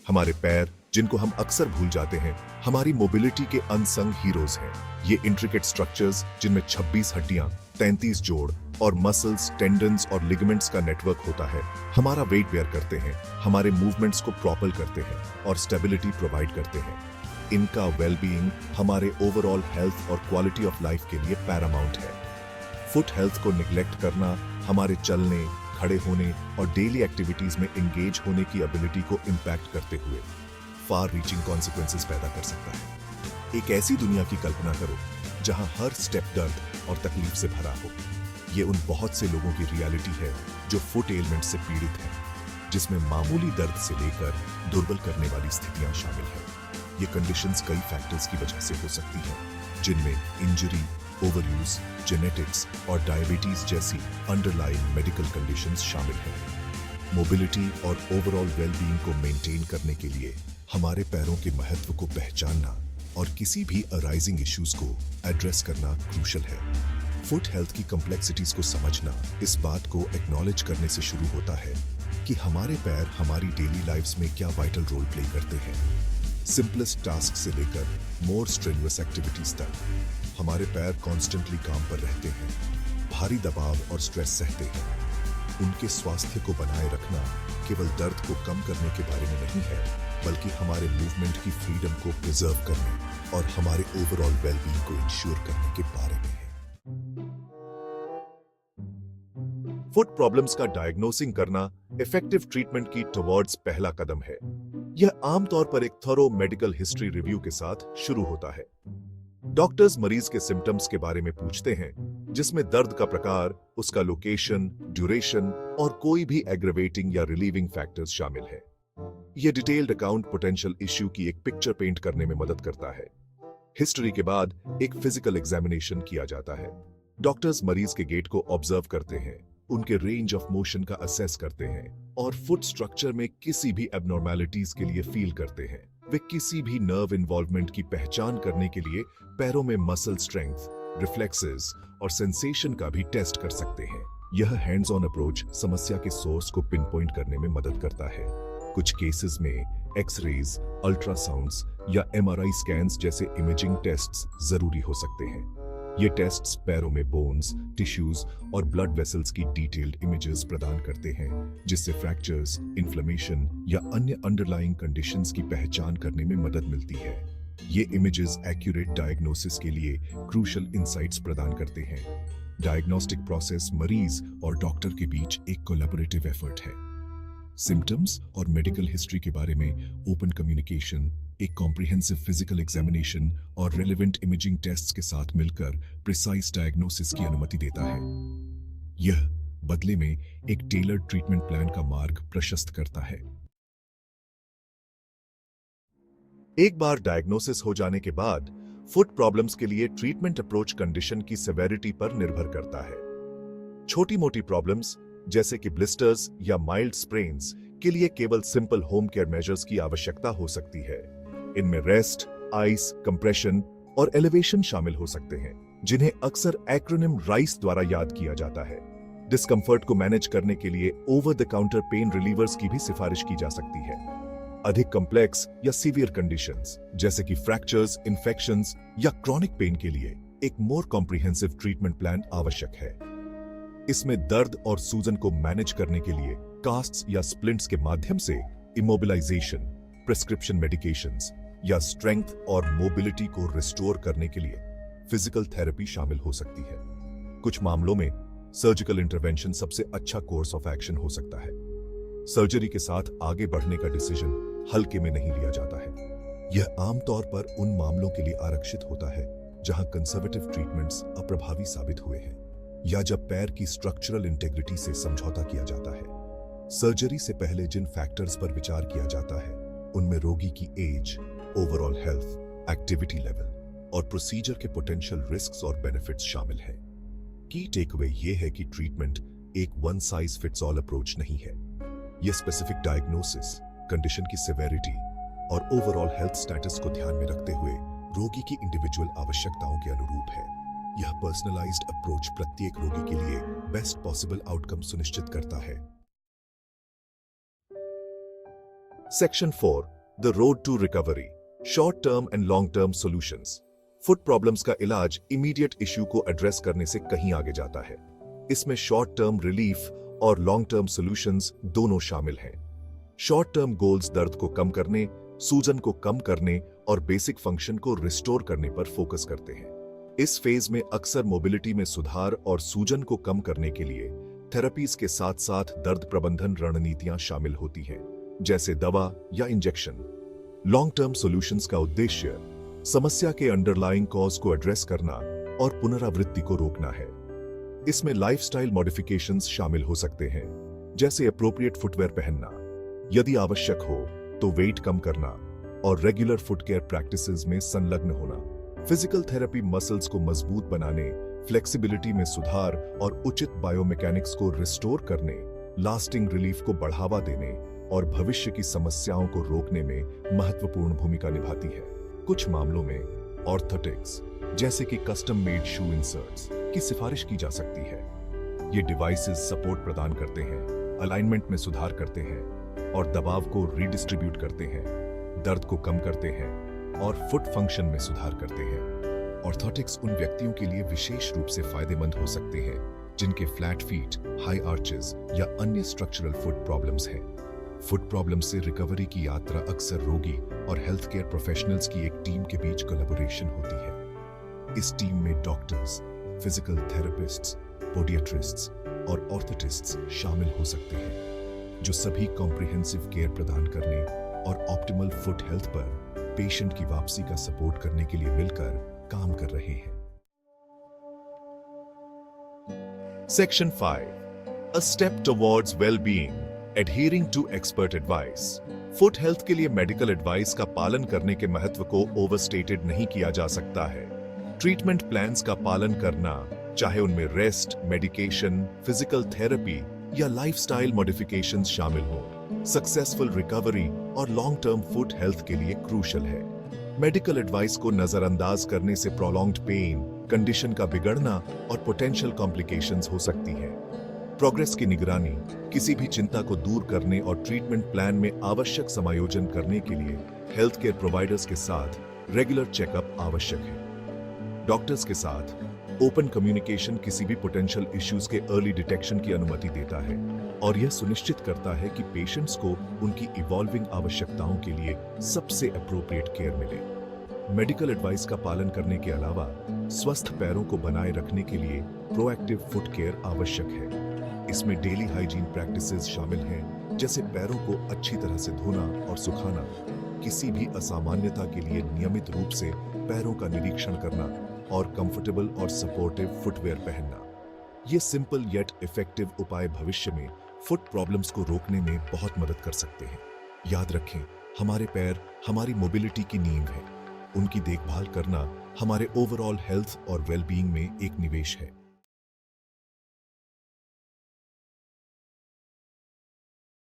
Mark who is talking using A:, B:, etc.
A: हमारे पैर, जिनको हम अक्सर भूल जाते हैं, हमारी मोबिलिटी के अनसंग हीरोज हैं। ये इंट्रिकेट स्ट्रक्चर्स जिनमें 26 हड्डियां, 33 जोड़ और मसल्स, टेंडन्स और लिगामेंट्स का नेटवर्क होता है, हमारा वेट बेयर करते हैं, हमारे मूवमेंट्स को प्रॉपल करते हैं और स्टेबिलिटी प्रोवाइड करते हैं। इनका वेलबीइंग हमारे ओवरऑल हेल्थ और क्वालिटी ऑफ लाइफ के लिए पैरामाउंट है। फुट हेल्थ को निग्लेक्ट करना हमारे चलने, खड़े होने और डेली एक्टिविटीज में एंगेज होने की एबिलिटी को इंपैक्ट करते हुए फार रीचिंग कॉन्सिक्वेंसेस पैदा कर सकता है। एक ऐसी दुनिया की कल्पना करो जहां हर स्टेप दर्द और तकलीफ से भरा हो। ये उन बहुत से लोगों की रियलिटी है जो फुट एलिमेंट से पीड़ित हैं, जिसमें मामूली दर्द से लेकर दुर्बल करने वाली स्थितियां शामिल हैं। ये कंडीशंस कई फैक्टर्स की वजह से हो सकती हैं, जिनमें इंजरी, ओवरयूज, जेनेटिक्स और डायबिटीज जैसी अंडरलाइंग मेडिकल कंडीशंस शामिल हैं। मोबिलिटी और ओवरऑल वेलबीइंग को मेंटेन करने के लिए हमारे पैरों के महत्व को पहचानना और किसी भी अराइजिंग इश्यूज को एड्रेस करना क्रूशल है। फुट हेल्थ की कॉम्प्लेक्सिटीज को समझना इस बात को एक्नॉलेज करने से शुरू होता है कि हमारे पैर हमारी डेली लाइफ्स में क्या वाइटल रोल प्ले करते हैं। सिंपलेस्ट टास्क से लेकर मोर स्ट्रेनुअस एक्टिविटीज तक हमारे पैर कॉन्स्टेंटली काम पर रहते हैं, भारी दबाव और स्ट्रेस सहते हैं। उनके स्वास्थ्य को बनाए रखना केवल दर्द को कम करने के बारे में नहीं है, बल्कि हमारे मूवमेंट की फ्रीडम को प्रिजर्व करने और हमारे ओवरऑल वेलबीइंग को इंश्योर करने के बारे में है। फुट प्रॉब्लम्स का डायग्नोसिंग करना इफेक्टिव ट्रीटमेंट की टुवर्ड्स पहला कदम है। यह आमतौर पर एक थॉरो मेडिकल हिस्ट्री रिव्यू के साथ शुरू होता है। डॉक्टर्स मरीज के सिम्टम्स के बारे में पूछते हैं, जिसमें दर्द का प्रकार, उसका लोकेशन, ड्यूरेशन और कोई भी एग्रेवेटिंग या रिलीविंग फैक्टर्स शामिल है। यह डिटेल्ड अकाउंट पोटेंशियल इश्यू की एक पिक्चर पेंट करने में मदद करता है। हिस्ट्री के बाद एक फिजिकल एग्जामिनेशन किया जाता है। डॉक्टर्स मरीज के गेट को ऑब्जर्व करते हैं, उनके रेंज ऑफ मोशन का असेस करते हैं और फुट स्ट्रक्चर में किसी भी एबनॉर्मैलिटीज के लिए फील करते हैं। वे किसी भी नर्व इन्वॉल्वमेंट की पहचान करने के लिए पैरों में मसल स्ट्रेंथ, रिफ्लेक्सेस और सेंसेशन का भी टेस्ट कर सकते हैं। यह हैंड्स ऑन अप्रोच समस्या के सोर्स को पिन पॉइंट करने में मदद करता है। कुछ केसेस में एक्सरेज, अल्ट्रासाउंड्स या एमआरआई स्कैन्स जैसे इमेजिंग टेस्ट्स जरूरी हो सकते हैं। ये टेस्ट्स पैरों में बोन्स, टिश्यूज और ब्लड वेसल्स की डिटेल्ड इमेजेस प्रदान करते हैं, जिससे फ्रैक्चर्स, इन्फ्लेमेशन या अन्य अंडरलाइंग कंडीशंस की पहचान करने में मदद मिलती है। ये इमेजेस एक्यूरेट डायग्नोसिस के लिए क्रूशल इंसाइट्स प्रदान करते हैं। डायग्नोस्टिक प्रोसेस मरीज और डॉक्टर के बीच एक कोलैबोरेटिव एफर्ट है। सिम्टम्स और मेडिकल हिस्ट्री के बारे में ओपन कम्युनिकेशन, एक कॉम्प्रिहेंसिव फिजिकल एग्जामिनेशन और रेलेवेंट इमेजिंग टेस्ट्स के साथ मिलकर प्रिसाइज डायग्नोसिस की अनुमति देता है। यह बदले में एक टेलर्ड ट्रीटमेंट प्लान का मार्ग प्रशस्त करता है। एक बार डायग्नोसिस हो जाने के बाद फुट प्रॉब्लम्स के लिए ट्रीटमेंट अप्रोच कंडीशन की सेवेरिटी पर निर्भर करता है। छोटी-मोटी प्रॉब्लम्स जैसे कि ब्लिस्टर्स या माइल्ड स्प्रेन्स के लिए केवल सिंपल होम केयर मेजर्स की आवश्यकता हो सकती है। इनमें रेस्ट, आइस, कंप्रेशन और एलिवेशन शामिल हो सकते हैं, जिन्हें अक्सर एक्रोनिम राइस द्वारा याद किया जाता है। डिस्कंफर्ट को मैनेज करने के लिए over the counter pen relievers की भी सिफारिश की जा सकती है। अधिक कॉम्प्लेक्स या सीवियर कंडीशंस जैसे कि फ्रैक्चर्स, इन्फेक्शंस या क्रॉनिक पेन के लिए एक मोर कॉम्प्रिहेंसिव ट्रीटमेंट प्लान आवश्यक है। इसमें दर्द और सूजन को मैनेज करने के लिए कास्ट्स या स्प्लिंट्स के माध्यम से इमोबिलाइजेशन, प्रिस्क्रिप्शन मेडिकेशंस या स्ट्रेंथ और मोबिलिटी को रिस्टोर करने के लिए फिजिकल थेरेपी शामिल हो सकती है। कुछ मामलों में सर्जिकल इंटरवेंशन सबसे अच्छा कोर्स ऑफ एक्शन हो सकता है। सर्जरी के साथ आगे बढ़ने का डिसीजन हल्के में नहीं लिया जाता है। यह आमतौर पर उन मामलों के लिए आरक्षित होता है जहां कंजर्वेटिव ट्रीटमेंट्स अप्रभावी साबित हुए हैं या जब पैर की स्ट्रक्चरल इंटेग्रिटी से समझौता किया जाता है। सर्जरी से पहले जिन फैक्टर्स पर विचार किया जाता है उनमें रोगी की age, overall health, activity level और प्रोसीजर के पोटेंशियल रिस्क्स और बेनिफिट्स शामिल हैं। की टेकअवे यह है कि ट्रीटमेंट एक one size fits all approach नहीं है। यह स्पेसिफिक डायग्नोसिस, कंडीशन की सेवेरिटी और ओवरऑल हेल्थ स्टेटस को ध्यान में रखते हुए रोगी की इंडिविजुअल आवश्यकताओं के अनुरूप है। यह पर्सनलाइज्ड अप्रोच प्रत्येक रोगी के लिए बेस्ट पॉसिबल आउटकम सुनिश्चित करता है। Section 4 the road to recovery, short term and long term solutions. Foot problems का इलाज इमीडिएट इश्यू को एड्रेस करने से कहीं आगे जाता है। इसमें शॉर्ट टर्म रिलीफ और लॉन्ग टर्म सॉल्यूशंस दोनों शामिल हैं। शॉर्ट टर्म गोल्स दर्द को कम करने, सूजन को कम करने और बेसिक फंक्शन को रिस्टोर करने पर फोकस करते हैं। इस फेज में अक्सर मोबिलिटी में सुधार और सूजन को कम करने के लिए थेरेपीज के साथ साथ दर्द प्रबंधन रणनीतियां शामिल होती हैं, जैसे दवा या इंजेक्शन। लॉन्ग टर्म सॉल्यूशंस का उद्देश्य समस्या के अंडरलाइंग कॉज को एड्रेस करना और पुनरावृत्ति को रोकना है। इसमें लाइफस्टाइल मॉडिफिकेशंस शामिल हो सकते हैं, जैसे एप्रोप्रिएट फुटवेयर पहनना, यदि आवश्यक हो तो वेट कम करना और रेगुलर फुट केयर प्रैक्टिसेस में संलग्न होना। फिजिकल थेरेपी मसल्स को मजबूत बनाने, फ्लेक्सिबिलिटी में सुधार और उचित बायोमैकेनिक्स को रिस्टोर करने, लास्टिंग रिलीफ को बढ़ावा देने और भविष्य की समस्याओं को रोकने में महत्वपूर्ण भूमिका निभाती है। कुछ मामलों में ऑर्थोटिक्स, जैसे कि कस्टम मेड शू इंसर्ट्स, की सिफारिश की जा सकती है। ये डिवाइसेस सपोर्ट प्रदान करते हैं, अलाइनमेंट में सुधार करते हैं और दबाव को रीडिस्ट्रीब्यूट करते हैं, दर्द को कम करते हैं और फुट फंक्शन में सुधार करते हैं। ऑर्थोटिक्स उन व्यक्तियों के लिए विशेष रूप से फायदेमंद हो सकते हैं जिनके फ्लैट फीट, हाई आर्चेस या अन्य स्ट्रक्चरल फुट प्रॉब्लम्स हैं। फुट प्रॉब्लम से रिकवरी की यात्रा अक्सर रोगी और हेल्थ केयर प्रोफेशनल्स की एक टीम के बीच कोलैबोरेशन होती है। इस टीम में डॉक्टर्स, फिजिकल थेरेपिस्ट्स, पोडियाट्रिस्ट्स और ऑर्थोटिस्ट्स शामिल हो सकते हैं, जो सभी कॉम्प्रिहेंसिव केयर प्रदान करने और ऑप्टिमल फुट हेल्थ पर पेशेंट की वापसी का सपोर्ट करने के लिए मिलकर काम कर रहे हैं। Section 5, a step towards well being, adhering to expert advice. Foot health के लिए मेडिकल एडवाइस का पालन करने के महत्व को ओवरस्टेटेड नहीं किया जा सकता है। ट्रीटमेंट प्लान्स का पालन करना, चाहे उनमें रेस्ट, मेडिकेशन, फिजिकल थेरेपी या लाइफस्टाइल मॉडिफिकेशंस शामिल हों, सक्सेसफुल रिकवरी और लॉन्ग टर्म फुट हेल्थ के लिए क्रूशल है। मेडिकल एडवाइस को नजरअंदाज करने से प्रोलॉन्ग्ड पेन, कंडीशन का बिगड़ना और पोटेंशियल कॉम्प्लिकेशंस हो सकती है। प्रोग्रेस की निगरानी, किसी भी चिंता को दूर करने और ट्रीटमेंट प्लान में आवश्यक समायोजन करने के लिए हेल्थ केयर प्रोवाइडर्स के साथ रेगुलर चेकअप आवश्यक है। डॉक्टर्स के साथ ओपन कम्युनिकेशन किसी भी पोटेंशियल इश्यूज के अर्ली डिटेक्शन की अनुमति देता है और यह सुनिश्चित करता है कि पेशेंट्स को उनकी इवॉल्विंग आवश्यकताओं के लिए सबसे एप्रोप्रिएट केयर मिले। मेडिकल एडवाइस का पालन करने के अलावा स्वस्थ पैरों को बनाए रखने के लिए प्रोएक्टिव फुट केयर आवश्यक है। इसमें डेली हाइजीन प्रैक्टिसेस शामिल हैं, जैसे पैरों को अच्छी तरह से धोना और सुखाना, किसी भी असामान्यता के लिए नियमित रूप से पैरों का निरीक्षण करना और कंफर्टेबल और सपोर्टिव फुटवेयर पहनना। ये सिंपल येट इफेक्टिव उपाय भविष्य में फुट प्रॉब्लम्स को रोकने में बहुत मदद कर सकते हैं। याद रखें, हमारे पैर हमारी मोबिलिटी की नींव है। उनकी देखभाल करना हमारे ओवरऑल हेल्थ और वेलबीइंग में एक निवेश है।